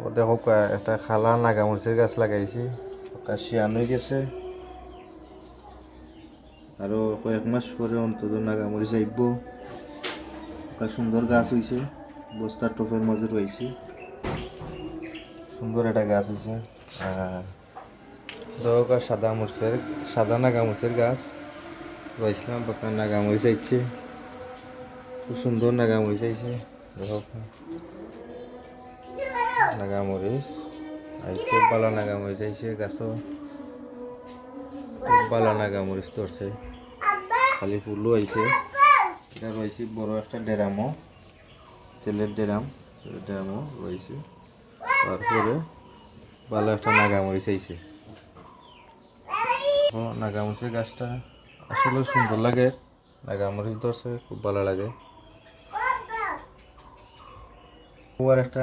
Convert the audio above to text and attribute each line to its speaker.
Speaker 1: ও দেখো একটা খালা নাগামরিচের গাছ লাগাইছি, শিয়ান হয়ে গেছে। আরো কয়েক মাস পরে অন্তত নাগামরিচ আইব। সুন্দর গাছ হয়েছে, বস্তার টপের মধ্যে রয়েছে, সুন্দর একটা গাছ হয়েছে। দেখো সাদা নাগামরিচের গাছ রয়েছিলাম, বাঁকা নাগামরিচ আইছে, খুব সুন্দর নাগামরিচ আইছে। দেখো নাগামরিচ আইছে, বালা নাগামরিচ আইছে, গাছও খুব বালা নাগামরিচ ধরছে, খালি ফুলও আইছে। এটা রয়েছে বড় একটা ডেরামও, তেলের ডেরামও রয়েছে। তারপরে ভালো একটা নাগামরিচ আইছে। নাগামরিচের গাছটা আসলে সুন্দর লাগে, নাগামরিচ ধরছে খুব ভালো লাগে। একটা